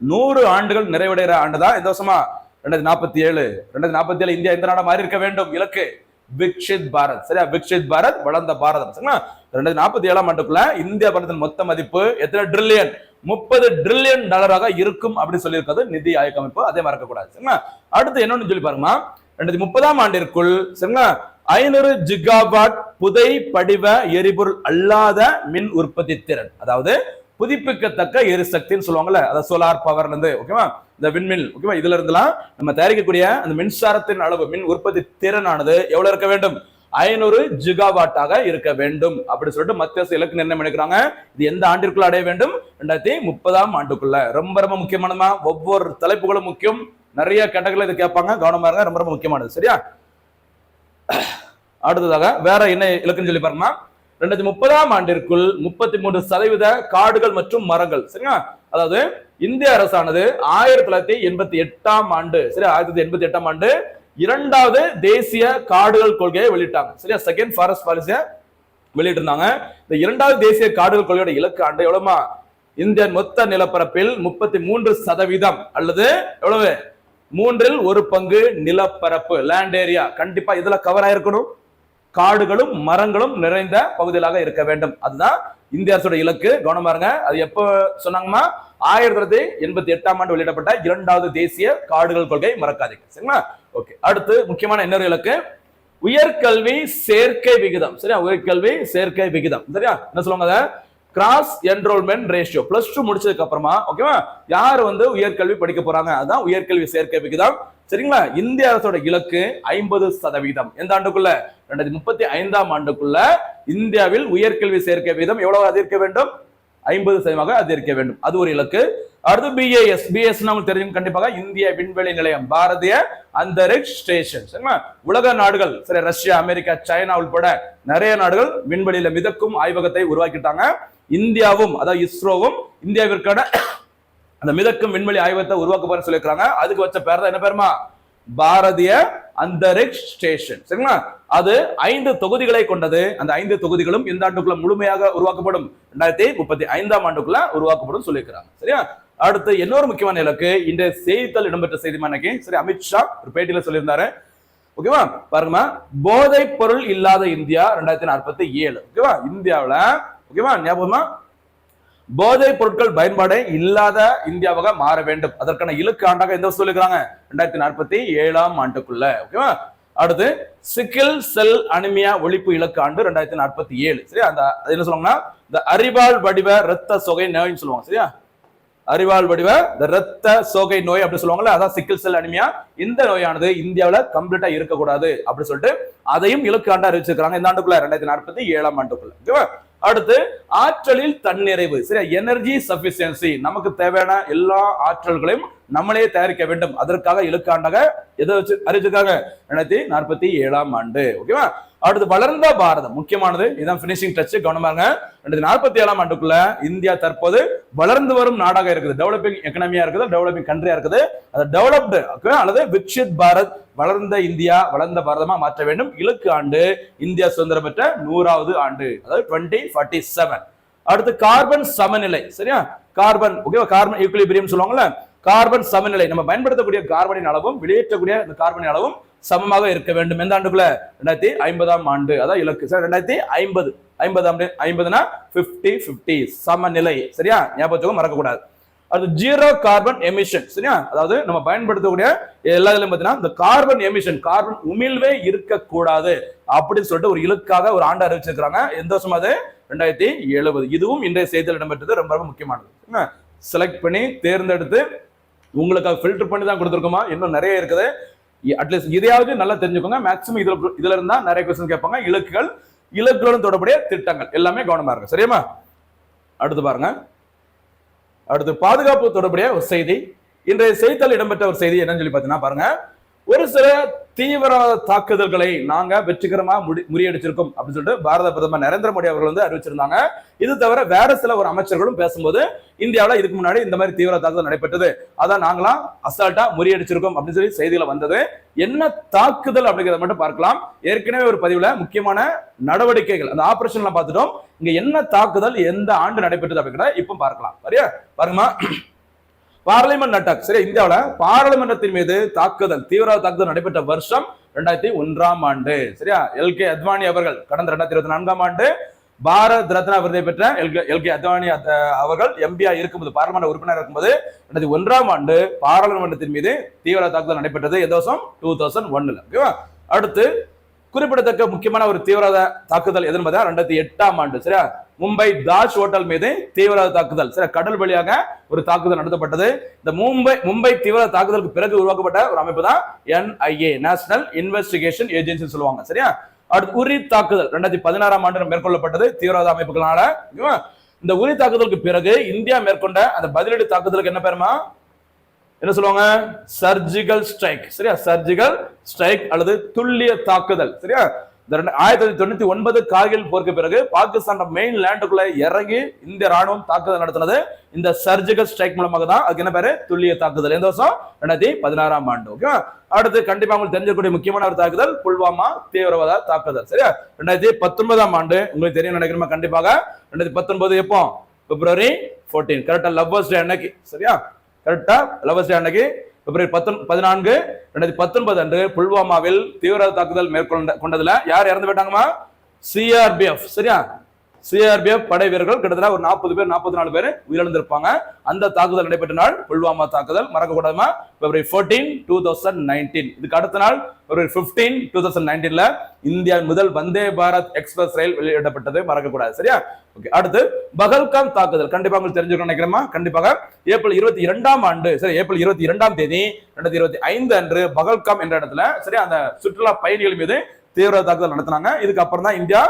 100 ஆண்டுகள் நிறைவடைகிற ஆண்டுதான் இந்த வருஷமா 2047 இந்தியா எந்த நாடா மாறி இருக்க வேண்டும்? இலக்கு விக்ஷித் பாரத் சரியா விக்ஷித் பாரத் வளர்ந்த பாரதம் சரிங்களா. 2047ஆம் ஆண்டுக்குள்ள இந்தியா பணத்தின் மொத்த மதிப்பு எத்தனை ட்ரில்லியன்? 30 ட்ரில்லியன் டாலராக இருக்கும் அப்படின்னு சொல்லியிருக்கிறது நிதி ஆயோக் அமைப்பு. அதே மறக்க கூடாது சரிங்களா. அடுத்து என்னன்னு சொல்லி பாருங்க 2030ஆம் ஆண்டிற்குள் சரிங்களா 500 ஜிகாவாட் புதை படிவ எரிபொருள் அல்லாத மின் உற்பத்தி திறன் அதாவது புதுப்பிக்கத்தக்க எரிசக்தின்னு சொல்லுவாங்கல்ல அதாவது சோலார் பவர்ல இருந்து ஓகேவா இந்த விண்மில் ஓகேவா இதுல இருந்தெல்லாம் நம்ம தயாரிக்கக்கூடிய அந்த மின்சாரத்தின் அளவு மின் உற்பத்தி திறனானது எவ்வளவு இருக்க வேண்டும்? 500 ஜிகாவாட்டாக இருக்க வேண்டும் அப்படி சொல்லிட்டு மத்திய அரசு இலக்கு நிர்ணயம் எடுக்கிறாங்க. இது எந்த ஆண்டிற்குள்ள அடைய வேண்டும்? 2030ஆம் ஆண்டுக்குள்ள. ரொம்ப ரொம்ப முக்கியமானதா ஒவ்வொரு தலைப்புகளும் முக்கியம். நிறைய கேட்டகரியில் இது கேட்பாங்க கவனமா இருங்க. ரொம்ப ரொம்ப முக்கியமானது சரியா. அடுத்ததாக வேற என்ன இலக்குன்னு சொல்லி பாருங்க 2030ஆம் ஆண்டிற்குள் 33% காடுகள் மற்றும் மரங்கள் சரிங்களா. அதாவது இந்திய அரசானது 1988ஆம் ஆண்டு சரி 1988ஆம் ஆண்டு 2வது தேசிய காடுகள் கொள்கையை வெளியிட்டாங்க சரியா. செகண்ட் ஃபாரஸ்ட் பாலிசியை வெளியிட்டு இருந்தாங்க. இந்த 2வது தேசிய காடுகள் கொள்கையோட இலக்கு ஆண்டு எவ்வளவுமா? இந்திய மொத்த நிலப்பரப்பில் 33% அல்லது எவ்வளவு 1/3 நிலப்பரப்பு லேண்ட் ஏரியா கண்டிப்பா இதுல கவர் ஆயிருக்கணும். காடுகளும் மரங்களும் நிறைந்த பகுதிகளாக இருக்க வேண்டும். அதுதான் இந்திய அரசோட இலக்கு. கவனமா இருங்க. அது எப்ப சொன்னாங்கன்னா 1988ஆம் ஆண்டு வெளியிடப்பட்ட 2வது தேசிய காடுகள் கொள்கை மறக்காதீங்க சரிங்களா. ஓகே. அடுத்து முக்கியமான இன்னொரு இலக்கு உயர்கல்வி சேர்க்கை விகிதம் சரியா. உயர்கல்வி சேர்க்கை விகிதம் சரியா என்ன சொல்லுவாங்க? கிராஸ் என்ரோல்மெண்ட் ரேஷியோ +2 முடிச்சதுக்கு அப்புறமா ஓகேவா யார் உயர்கல்வி படிக்க போறாங்க அதான் உயர்கல்வி சேர்க்கை விகிதம் சரிங்களா. இந்திய அரசோட இலக்கு 50%. எந்த ஆண்டுக்குள்ள? 2035ஆம் ஆண்டுக்குள்ள இந்தியாவில் உயர்கல்வி சேர்க்கை விகிதம் எவ்வளவு அதிகரிக்க வேண்டும்? 50% அதிகரிக்க வேண்டும். அது ஒரு இலக்கு. அடுத்து பிஎஸ் நமக்கு தெரியும் கண்டிப்பாக இந்திய விண்வெளி நிலையம் பாரதிய அந்தரிக்ஷ் ஸ்டேஷன் சரிங்களா. உலக நாடுகள் சரி ரஷ்யா அமெரிக்கா சைனா உள்பட நிறைய நாடுகள் விண்வெளியில மிதக்கும் ஆய்வகத்தை உருவாக்கிட்டாங்க. இந்தியாவும் அதாவது இஸ்ரோவும் இந்தியாவிற்கான அந்த மிதக்கும் விண்வெளி ஆய்வகத்தை உருவாக்க போறேன்னு சொல்லியிருக்காங்க. அதுக்கு வச்ச பேர் தான் என்ன பேருமா? பாரதிய அந்தரிக்ஷ் ஸ்டேஷன் சரிங்களா. அது 5 தொகுதிகளை கொண்டது. அந்த 5 தொகுதிகளும் இந்த ஆண்டுக்குள்ள முழுமையாக உருவாக்கப்படும். 2035ஆம் ஆண்டுக்குள்ள உருவாக்கப்படும் சொல்லியிருக்கிறாங்க சரியா. அடுத்து இன்னொரு முக்கியமான இலக்கு இன்றைய செய்தித்தாள் இடம்பெற்ற செய்தி இன்னைக்கு சரி அமித்ஷா ஒரு பேட்டியில சொல்லியிருந்தாரு ஓகேவா. பாருங்க போதை பொருள் இல்லாத இந்தியா 2047 ஓகேவா. இந்தியாவில் ஓகேவா ஞாபகமா போதைப் பொருட்கள் பயன்பாடே இல்லாத இந்தியாவாக மாற வேண்டும். அதற்கான இலக்கு ஆண்டாக எந்த வருஷம் சொல்லிருக்காங்க? 2047 ஆண்டுக்குள்ள. ஓகேவா? அடுத்து சிக்கிள் செல் அனிமியா ஒழிப்பு இலக்கு ஆண்டு 2047. சரியா? அந்த என்ன சொல்லுவாங்கன்னா இந்த அறிவால் வடிவ இரத்த சோகை நோய்னு சொல்லுவாங்க. சரியா? அறிவால் வடிவ இரத்த சோகை நோய் அப்படி சொல்லுவாங்கல்ல, அதான் சிக்கிள் செல் அனிமியா. இந்த நோயானது இந்தியாவில கம்ப்ளீட்டா இருக்கக்கூடாது அப்படி சொல்லிட்டு அதையும் இலக்கு ஆண்டா அறிவிச்சிருக்காங்க இந்த ஆண்டுக்குள்ள 2047 ஆண்டுக்குள்ள. ஓகேவா? அடுத்து ஆற்றலில் தன்னிறைவு. சரியா? Energy sufficiency. நமக்கு தேவையான எல்லா ஆற்றல்களையும் நம்மளே தயாரிக்க வேண்டும். அதற்காக இலக்காண்டாக எதை வச்சு அறிவிச்சிருக்காங்க? 2047 ஆண்டு. ஓகேவா? அடுத்து வளர்ந்த பாரதம் முக்கியமானது. இதான் பினிஷிங் டச், கவனமாங்க. 2047 ஆண்டுக்குள்ள இந்தியா தற்போது வளர்ந்து வரும் நாடாக இருக்குது. டெவலப்பிங் எக்கனாமியா இருக்குது, டெவலப்பிங் கண்ட்ரியா இருக்குது. அது டெவலப்டு அல்லது விக்ஷித் பாரத், வளர்ந்த இந்தியா வளர்ந்த பாரதமா மாற்ற வேண்டும். இலக்கு ஆண்டு இந்தியா சுதந்திரம் பெற்ற 100வது ஆண்டு, அதாவது 2047. அடுத்து கார்பன் சமநிலை. சரியா? கார்பன் ஓகேவா? கார்பன் ஈக்குலிபிரியம் சொல்லுவாங்கல்ல, கார்பன் சமநிலை. நம்ம பயன்படுத்தக்கூடிய கார்பனின் அளவும் வெளியேற்றக்கூடிய இந்த கார்பனின் அளவும் சமமாக இருக்க வேண்டும். எந்த ஆண்டுக்குள்ள? 2050 ஆண்டு. அதான் இலக்கு. 2050 50னா 50-50 சமநிலை. சரியா? ஞாபகம் மறக்க கூடாது. அது ஜீரோ கார்பன் எமிஷன். சரியா? அதாவது நம்ம பயன்படுத்தக்கூடிய எல்லா இதுலயும் பாத்தீங்கன்னா இந்த கார்பன் எமிஷன், கார்பன் உமிழ்வே இருக்கக்கூடாது அப்படின்னு சொல்லிட்டு ஒரு இலக்காக ஒரு ஆண்டு அறிவிச்சிருக்காங்க. எந்த வருஷம் அது? 2070. இதுவும் இன்றைய செய்தியில் இடம்பெற்றது. ரொம்ப ரொம்ப முக்கியமானது. செலக்ட் பண்ணி தேர்ந்தெடுத்து உங்களுக்கு ஃபில்டர் பண்ணி தான் கொடுத்துருக்கோமா? இன்னும் நிறைய இருக்குது. அட்லீஸ்ட் இதையாவது நல்லா தெரிஞ்சுக்கோங்க. மேக்ஸிமம் இதுல இருந்தா நிறைய கொஸ்டின் கேட்பாங்க. இலக்குகளுடன் தொடர்புடைய திட்டங்கள் எல்லாமே கவனமா இருக்கு. சரியாமா? அடுத்து பாருங்க. அடுத்து பாதுகாப்பு தொடர்புடைய ஒரு செய்தி. இன்றைய செய்தித்தாள் இடம்பெற்ற ஒரு செய்தி என்னன்னு சொல்லி பாத்தீங்கன்னா பாருங்க, ஒரு சில தீவிரவாத தாக்குதல்களை நாங்க வெற்றிகரமா முறியடிச்சிருக்கோம் அப்படின்னு சொல்லிட்டு பாரத பிரதமர் நரேந்திர மோடி அவர்கள் அறிவிச்சிருந்தாங்க. இது தவிர வேற சில ஒரு அமைச்சர்களும் பேசும்போது இந்தியாவில இதுக்கு முன்னாடி இந்த மாதிரி தீவிர தாக்குதல் நடைபெற்றது, அதான் நாங்களாம் அசால்ட்டா முறியடிச்சிருக்கோம் அப்படின்னு சொல்லி செய்தியில வந்தது. என்ன தாக்குதல் அப்படிங்கிறத மட்டும் பார்க்கலாம். ஏற்கனவே ஒரு பதிவுல முக்கியமான நடவடிக்கைகள் அந்த ஆபரேஷன்லாம் பார்த்துட்டோம். இங்க என்ன தாக்குதல் எந்த ஆண்டு நடைபெற்றது அப்படிங்கிறத இப்ப பார்க்கலாம். சரியா? பாருங்கம்மா, பார்லிமெண்ட் அட்டாக். சரி, இந்தியாவில் பாராளுமன்றத்தின் மீது தாக்குதல், தீவிரவாத தாக்குதல் நடைபெற்ற வருஷம் 2001 ஆண்டு. சரியா? எல்கே அத்வானி அவர்கள் கடந்த 2024 ஆண்டு பாரத் ரத்னா விருதை பெற்ற எல்கே அத்வானி அவர்கள் எம்பியா இருக்கும்போது, பார்லிமெண்ட் உறுப்பினர் இருக்கும்போது 2001 ஆண்டு பாராளுமன்றத்தின் மீது தீவிரவாத தாக்குதல் நடைபெற்றது. எந்த வருஷம்? 2001. ஓகேவா? அடுத்து குறிப்பிடத்தக்க முக்கியமான ஒரு தீவிரவாத தாக்குதல் எதுன்னு பார்த்தா 2008 ஆண்டு. சரியா? மும்பை தாஜ் ஹோட்டல் மீது தீவிரவாத தாக்குதல். சரி, கடல் வழியாக ஒரு தாக்குதல் நடத்தப்பட்டது. இந்த மும்பை தீவிரவாத தாக்குதலுக்கு பிறகு உருவாக்கப்பட்ட ஒரு அமைப்பு தான் NIA, நேஷனல் இன்வெஸ்டிகேஷன் ஏஜென்சி சொல்லுவாங்க. சரியா? அடுத்து உரி தாக்குதல் 2016 ஆண்டு மேற்கொள்ளப்பட்டது தீவிரவாத அமைப்புகளால. இந்த உரி தாக்குதலுக்கு பிறகு இந்தியா மேற்கொண்ட அந்த பதிலடி தாக்குதலுக்கு என்ன பேருமா? என்ன சொல்லுவாங்க? Surgical strike. சரியா? சர்ஜிக்கல் ஸ்ட்ரைக் அல்லது துல்லிய தாக்குதல். சரியா? 1999 கார்கில் போருக்கு பிறகு பாகிஸ்தான் மெயின் லேண்டுக்குள்ள இறங்கி இந்திய ராணுவம் தாக்குதல் நடத்தினது இந்த சர்ஜிக்கல் ஸ்ட்ரைக் மூலமாக தான். அதுக்கு என்ன பேரு? துல்லிய தாக்குதல். எந்த வருஷம்? 2016 ஆண்டு. ஓகே. அடுத்து கண்டிப்பா உங்களுக்கு தெரிஞ்சக்கூடிய முக்கியமான ஒரு தாக்குதல் புல்வாமா தீவிரவாத தாக்குதல். சரியா? 2019 ஆண்டு உங்களுக்கு தெரியும் நினைக்கிறோமா? கண்டிப்பாக 2019 எப்போ? February 14. கரெக்டா லவ்வர்ஸ் டே அன்னைக்கு. சரியா? கரெக்டா லவ்வர்ஸ் டே அன்னைக்கு February 14, 2019 அன்று புல்வாமாவில் தீவிரவாத தாக்குதல் மேற்கொண்டதுல யார் இறந்து போயிட்டாங்கம்மா? CRPF. சரியா? CRPF படை வீரர்கள் கிட்டத்தட்ட ஒரு 40 பேர் 44 பேர் உயிரிழந்திருப்பாங்க. அந்த தாக்குதல் நடைபெற்ற நாள் புல்வாமா தாக்குதல். மறக்க கூடாதுமா? February 14, 2019. இதுக்கு அடுத்த நாள் February 15, 2019ல இந்தியாவின் முதல் வந்தே பாரத் எக்ஸ்பிரஸ் ரயில் வெளியிடப்பட்டது. மறக்க கூடாது. சரியா? ஓகே. அடுத்து பகல்காம் தாக்குதல். கண்டிப்பா உங்களுக்கு தெரிஞ்சுக்கணும் நினைக்கிறேமா? கண்டிப்பாக ஏப்ரல் 22 ஆண்டு. சரி, ஏப்ரல் 22 தேதி 2025 அன்று பகல்காம் என்ற இடத்துல சரியா அந்த சுற்றுலா பயணிகள் மீது தீவிர தாக்குதல் நடத்தினாங்க. இதுக்கு அப்புறம் தான் இந்தியா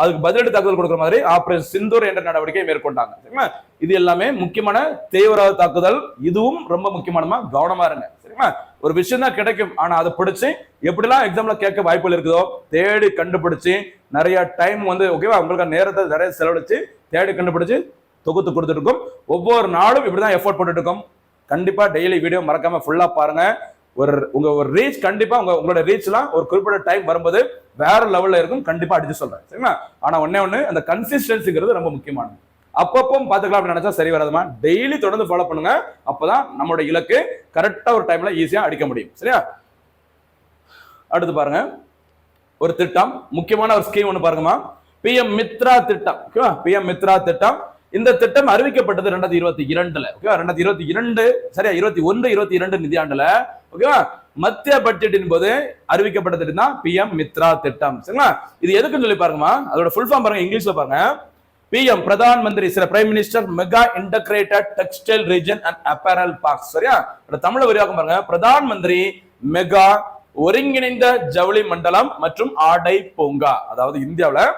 அதுக்கு பதிலடி தாக்குதல் கொடுக்குற மாதிரி ஆபரேஷன் சிந்தூர் என்ற நடவடிக்கை மேற்கொண்டாங்க. சரிங்களா? இது எல்லாமே முக்கியமான தீவிரவாத தாக்குதல். இதுவும் ரொம்ப முக்கியமானமா கவனமா இருங்க. சரிங்களா? ஒரு விஷயம் தான் கிடைக்கும், ஆனா அதை பிடிச்சு எப்படிலாம் எக்ஸாம்ல கேட்க வாய்ப்புகள் இருக்குதோ தேடி கண்டுபிடிச்சு நிறைய டைம் ஓகேவா உங்களுக்கு நேரத்தை நிறைய செலவழிச்சு தேடி கண்டுபிடிச்சு தொகுத்து கொடுத்துருக்கோம். ஒவ்வொரு நாளும் இப்படிதான் எஃபோர்ட் போட்டுட்டு இருக்கோம். கண்டிப்பா டெய்லி வீடியோ மறக்காம ஃபுல்லா பாருங்க. ஒரு ரீச் கண்டிப்பா உங்களோட ரீச்லாம் ஒரு குறிப்பிட்ட டைம் வரும்போது வேற லெவல்ல இருக்கும். கண்டிப்பா அடிச்சு சொல்றேன். சரிங்களா? ஆனா ஒண்ணு அந்த கன்சிஸ்டன்சிங்கிறது ரொம்ப முக்கியமானது. அப்பப்போ பாத்துக்கலாம் அப்படின்னு நினைச்சா சரி வராதுமா. டெய்லி தொடர்ந்து ஃபாலோ பண்ணுங்க. அப்பதான் நம்மளோட இலக்கு கரெக்டா ஒரு டைம்ல ஈஸியா அடிக்க முடியும். சரியா? அடுத்து பாருங்க, ஒரு திட்டம் முக்கியமான ஒரு ஸ்கீம் ஒண்ணு பாருங்கம்மா. PM மித்ரா திட்டம். PM மித்ரா திட்டம் இந்த திட்டம் அறிவிக்கப்பட்டது 2022 ஓகேவா 2022 சரியா 21-22 நிதியாண்டுல ஓகேவா மத்திய பட்ஜெட்டின் போது அறிவிக்கப்பட்ட திட்டம் தான் PM மித்ரா திட்டம் சரிங்களா. இது எதுக்குன்னு சொல்லி பாருங்கம்மா, அதோட ஃபுல் ஃபார்ம் பாருங்க, இங்கிலீஷ்ல பாருங்க. PM Pradhan Mantri prime minister mega integrated textile region and apparel parks சரியா. தமிழ விரிவாக்கம் பாருங்க, பிரதான் மந்திரி மெகா ஒருங்கிணைந்த ஜவுளி மண்டலம் மற்றும் ஆடை பூங்கா. அதாவது இந்தியாவில்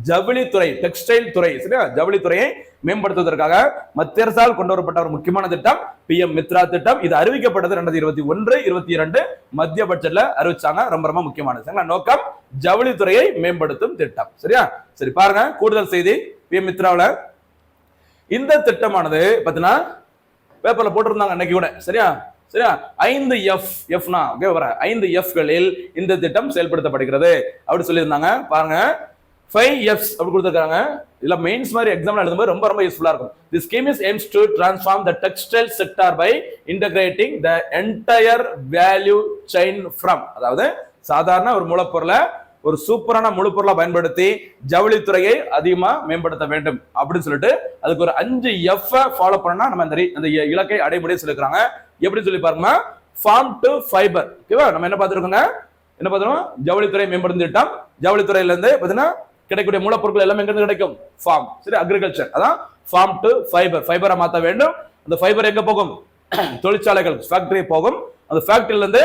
ஜவுளித்துறை டெக்ஸ்டைல் துறை சரியா ஜவுளித்துறையை மேம்படுத்துவதற்காக மத்திய அரசால் கொண்டு வரப்பட்ட ஒரு முக்கியமான திட்டம் PM மித்ரா திட்டம். இது அறிவிக்கப்பட்டது 2021-22 மத்திய பட்ஜெட்ல அறிவிச்சாங்க. ரொம்ப ரொம்ப முக்கியமானது நோக்கம் ஜவுளித்துறையை மேம்படுத்தும் திட்டம் சரியா. சரி பாருங்க கூடுதல் செய்தி PM மித்ராவில் இந்த திட்டமானது பாத்தீங்கன்னா பேப்பர்ல போட்டிருந்தாங்க அன்னைக்கு கூட சரியா. 5 எஃப்னா ஓகே வர 5 எஃப்களில் இந்த திட்டம் செயல்படுத்தப்படுகிறது அப்படி சொல்லியிருந்தாங்க. பாருங்க 5 Fs அப்படி கொடுத்திருக்காங்க. இல்ல மெயின்ஸ் மாதிரி எக்ஸாம்ல எழுதும்போது ரொம்ப ரொம்ப யூஸ்ஃபுல்லா இருக்கும். This scheme is aims to transform the textile sector by integrating the entire value chain from அதாவது சாதாரண ஒரு மூலப்பொருளை ஒரு சூப்பரான முழு பொருளை பயன்படுத்தி ஜவுளித்துறையை அதிகமா மேம்படுத்த வேண்டும் அப்படின்னு சொல்லிட்டு அதுக்கு ஒரு 5 F ஃபாலோ பண்ணா நம்ம அந்த இலக்கை அடைமுறை சொல்லிருக்காங்க. எப்படி சொல்லி பாருங்க, ஃபார்ம் டு ஃபைபர் ஓகேவா. நம்ம என்ன பார்த்திருக்கோம் ஜவுளித்துறை மேம்படுத்தும் திட்டம். ஜவுளித்துறையில இருந்து பாத்தீங்கன்னா கிடைக்கக்கூடிய மூலப்பொருட்கள் எல்லாமே எங்க கிடைக்கும், ஃபார்ம் சரி அக்ரிகல்ச்சர். அதான் ஃபார்ம் டு ஃபைபர், ஃபைபரா மாத்த வேண்டும். அந்த ஃபைபர் எங்க போகும், தொழிற்சாலைகள் ஃபேக்டரி போகும். அந்த ஃபேக்டரியில இருந்து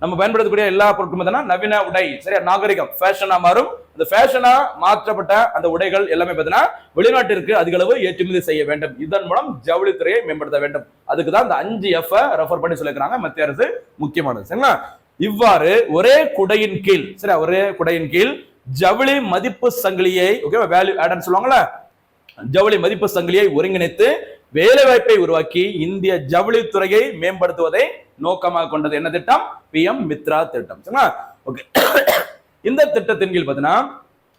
நம்ம பயன்படுத்தக்கூடிய எல்லா பொருட்களும் நவீன உடை சரியா நாகரிகம் ஃபேஷனா மாறும். அந்த ஃபேஷனா மாற்றப்பட்ட அந்த உடைகள் எல்லாமே பார்த்தீங்கன்னா வெளிநாட்டிற்கு அதிக அளவு ஏற்றுமதி செய்ய வேண்டும். இதன் மூலம் ஜவுளித்துறையை மேம்படுத்த வேண்டும். அதுக்கு தான் இந்த 5 F ரெஃபர் பண்ணி சொல்லிருக்காங்க மத்திய அரசு. முக்கியமானது சரிங்களா. இவ்வாறு ஒரே குடையின் கீழ் ஜவுளி மதிப்பு சங்கிலியை ஓகே வேல்யூ ஆட் சொல்லுவாங்கல்ல, ஜவுளி மதிப்பு சங்கிலியை ஒருங்கிணைத்து வேலை வாய்ப்பை உருவாக்கி இந்திய ஜவுளித்துறையை மேம்படுத்துவதை நோக்கமாக கொண்டது என்ன திட்டம், PM மித்ரா திட்டம் சரிங்களா. ஓகே இந்த திட்டத்தின் கீழ் பார்த்தீங்கன்னா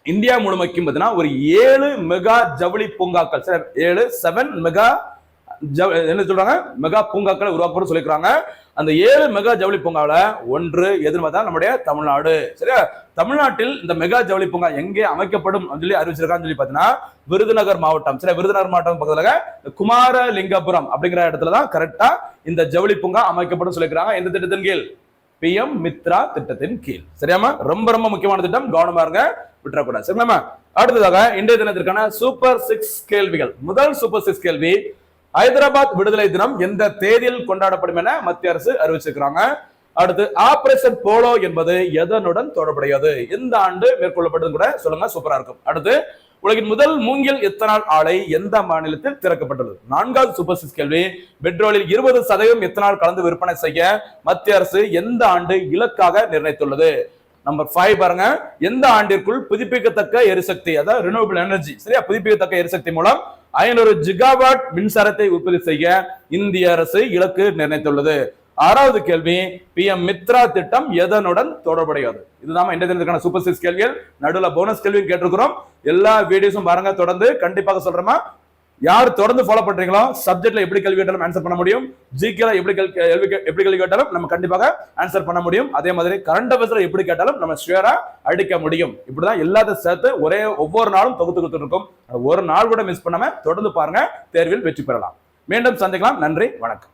இந்தியா முழுமைக்கும் பார்த்தீங்கன்னா ஒரு 7 மெகா ஜவுளி பூங்காக்கள் 7 மெகா என்ன சொல்றாங்க மெகா பூங்காக்களை உருவாக்க சொல்லிருக்காங்க. அந்த 7 மெகா ஜவுளி பூங்காவில் ஒன்று எதுன்னு பார்த்தா நம்முடைய தமிழ்நாடு சரியா. தமிழ்நாட்டில் இந்த மெகா ஜவுளி பூங்கா எங்கே அமைக்கப்படும் சொல்லி அறிவிச்சிருக்கான்னு சொல்லி பார்த்தீங்கன்னா விருதுநகர் மாவட்டம் சரி. விருதுநகர் மாவட்டம் பக்கத்துல குமாரலிங்கபுரம் அப்படிங்கிற இடத்துலதான் கரெக்டா இந்த ஜவுளி பூங்கா அமைக்கப்படும் சொல்லிருக்காங்க. எந்த திட்டத்தின் கீழ், PM மித்ரா திட்டத்தின் கீழ் சரியாமா. ரொம்ப ரொம்ப முக்கியமான திட்டம், கவனமா இருங்க, விட்டுறக்கூடாது சரிங்களா. அடுத்ததாக இன்றைய தினத்திற்கான சூப்பர் 6 கேள்விகள். முதல் சூப்பர் 6 கேள்வி, ஹைதராபாத் விடுதலை தினம் எந்த தேதியில் கொண்டாடப்படும் என மத்திய அரசு அறிவிச்சிருக்கிறாங்க. அடுத்து ஆபரேஷன் போலோ என்பது எதனுடன் தொடர்புடையது, எந்த ஆண்டு மேற்கொள்ளப்பட்டது கூட சொல்லுங்க, சூப்பரா இருக்கும். அடுத்து உலகின் முதல் மூங்கில் எத்தனால் ஆலை எந்த மாநிலத்தில் திறக்கப்பட்டது. 4வது சூப்பர் 6 கேள்வி, பெட்ரோலில் 20% எத்தனால் கலந்து விற்பனை செய்ய மத்திய அரசு எந்த ஆண்டு இலக்காக நிர்ணயித்துள்ளது. நம்பர் 5 பாருங்க, எந்த ஆண்டிற்குள் புதுப்பிக்கத்தக்க எரிசக்தி அதாவது ரினியூவபிள் எனர்ஜி சரியா புதுப்பிக்கத்தக்க எரிசக்தி மூலம் 500 ஜிகாவாட் மின்சாரத்தை உற்பத்தி செய்ய இந்திய அரசு இலக்கு நிர்ணயித்துள்ளது. 6வது கேள்வி, PM மித்ரா திட்டம் எதனுடன் தொடர்புடையது. இதுதான் இந்த தினத்துக்கான சூப்பர் 6 கேள்விகள். நடுவில் போனஸ் கேள்வி கேட்டிருக்கிறோம். எல்லா வீடியோஸும் பாருங்க, தொடர்ந்து கண்டிப்பாக சொல்றேமா. யார் தொடர்ந்து ஃபாலோ பண்றீங்களோ சப்ஜெக்ட்ல எப்படி கேள்வி கேட்டாலும் ஆன்சர் பண்ண முடியும். ஜிகேல எப்படி கேள்வி கேட்டாலும் நம்ம கண்டிப்பாக ஆன்சர் பண்ண முடியும். அதே மாதிரி கரண்ட் அஃபேர்ஸ்ல எப்படி கேட்டாலும் நம்ம ஷேரா அடிக்க முடியும். இப்படிதான் எல்லாத்தையும் சேர்த்து ஒவ்வொரு நாளும் தொகுத்து கொடுத்துருக்கும். ஒரு நாள் கூட மிஸ் பண்ணாம தொடர்ந்து பாருங்க, தேர்வில் வெற்றி பெறலாம். மீண்டும் சந்திக்கலாம். நன்றி, வணக்கம்.